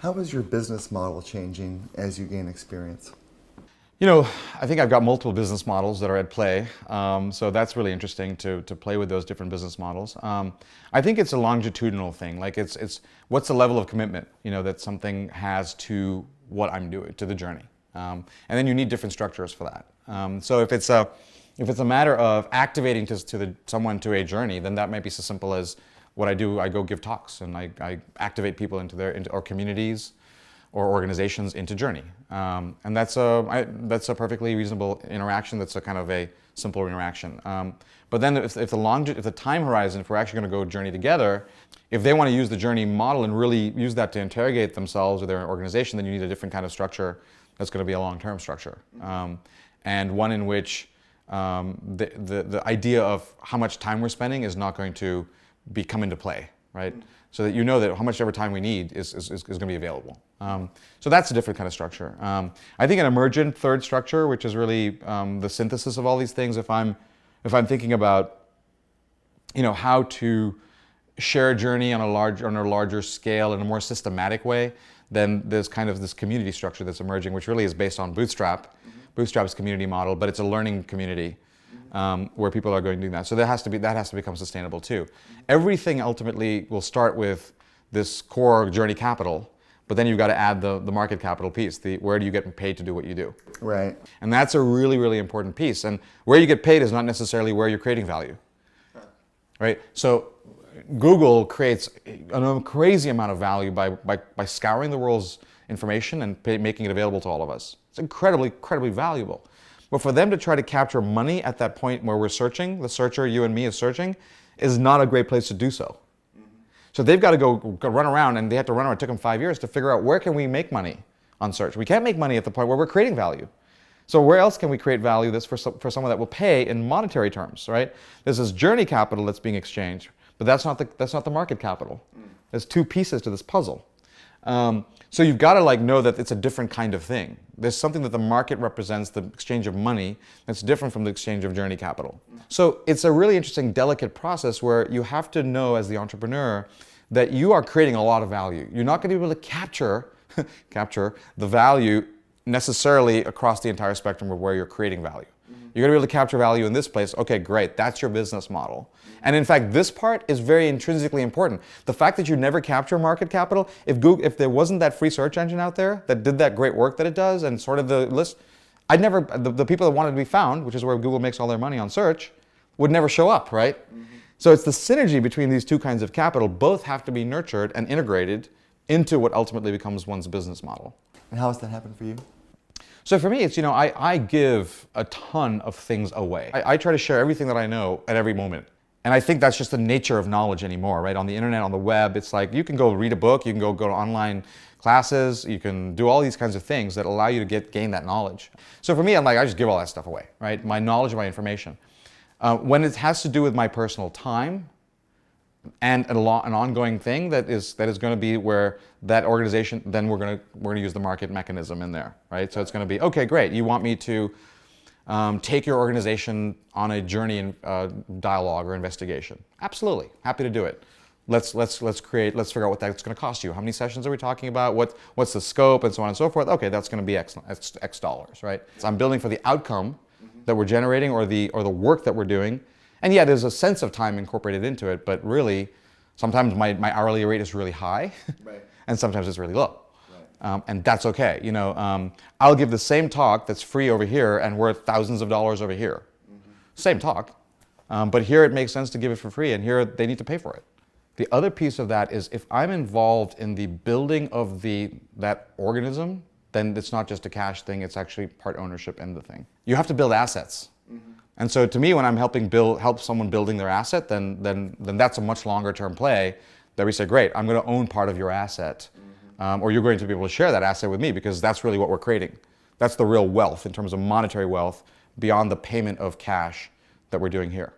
How is your business model changing as you gain experience? You know, I think I've got multiple business models that are at play, so that's really interesting to play with those different business models. I think it's a longitudinal thing. Like it's what's the level of commitment, you know, that something has to what I'm doing, to the journey, and then you need different structures for that. So if it's a matter of activating someone to a journey, then that might be so simple as what I do. I go give talks and I activate people into our communities or organizations into journey, and that's a perfectly reasonable interaction. That's a kind of a simple interaction. But then if the time horizon, if we're actually going to go journey together, if they want to use the journey model and really use that to interrogate themselves or their organization, then you need a different kind of structure that's going to be a long-term structure, and one in which the idea of how much time we're spending is not going to come into play, right? So that you know that how much ever time we need is going to be available. So that's a different kind of structure. I think an emergent third structure, which is really the synthesis of all these things. If I'm thinking about, you know, how to share a journey on a larger scale in a more systematic way, then there's kind of this community structure that's emerging, which really is based on Bootstrap's community model, but it's a learning community. Where people are going to do that. So that has to become sustainable too. Everything ultimately will start with this core journey capital, but then you've got to add the market capital piece, where do you get paid to do what you do? Right. And that's a really, really important piece. And where you get paid is not necessarily where you're creating value. Right? So Google creates a crazy amount of value by scouring the world's information and making it available to all of us. It's incredibly, incredibly valuable. But for them to try to capture money at that point where we're searching, the searcher, you and me is searching, is not a great place to do so. So they've got to go run around, and they have to run around. It took them 5 years to figure out where can we make money on search. We can't make money at the point where we're creating value. So where else can we create value that's for someone that will pay in monetary terms, right? There's this journey capital that's being exchanged, but that's not the market capital. There's two pieces to this puzzle. So you've got to know that it's a different kind of thing. There's something that the market represents, the exchange of money, that's different from the exchange of journey capital. So it's a really interesting, delicate process where you have to know as the entrepreneur that you are creating a lot of value. You're not going to be able to capture the value necessarily across the entire spectrum of where you're creating value. You're going to be able to capture value in this place. Okay, great. That's your business model. And in fact, this part is very intrinsically important. The fact that you never capture market capital, if there wasn't that free search engine out there that did that great work that it does and sort of the list, the people that wanted to be found, which is where Google makes all their money on search, would never show up, right? So it's the synergy between these two kinds of capital. Both have to be nurtured and integrated into what ultimately becomes one's business model. And how has that happened for you? So for me, it's, I give a ton of things away. I try to share everything that I know at every moment. And I think that's just the nature of knowledge anymore, right? On the internet, on the web, it's like you can go read a book, you can go to online classes, you can do all these kinds of things that allow you to gain that knowledge. So for me, I just give all that stuff away, right? My knowledge and my information. When it has to do with my personal time, and an ongoing thing that is going to be where that organization, then we're going to use the market mechanism in there, right? So it's going to be, okay, great. You want me to take your organization on a journey in dialogue or investigation? Absolutely, happy to do it. Let's figure out what that's going to cost you. How many sessions are we talking about? What's the scope, and so on and so forth? Okay, that's going to be X dollars, right? So I'm building for the outcome that we're generating or the work that we're doing. And yeah, there's a sense of time incorporated into it, but really, sometimes my hourly rate is really high, right. And sometimes it's really low. Right. And that's okay. I'll give the same talk that's free over here and worth thousands of dollars over here. Same talk, but here it makes sense to give it for free, and here they need to pay for it. The other piece of that is if I'm involved in the building of that organism, then it's not just a cash thing, it's actually part ownership in the thing. You have to build assets. And so to me, when I'm help someone building their asset, then that's a much longer term play that we say, great, I'm going to own part of your asset, or you're going to be able to share that asset with me, because that's really what we're creating. That's the real wealth in terms of monetary wealth beyond the payment of cash that we're doing here.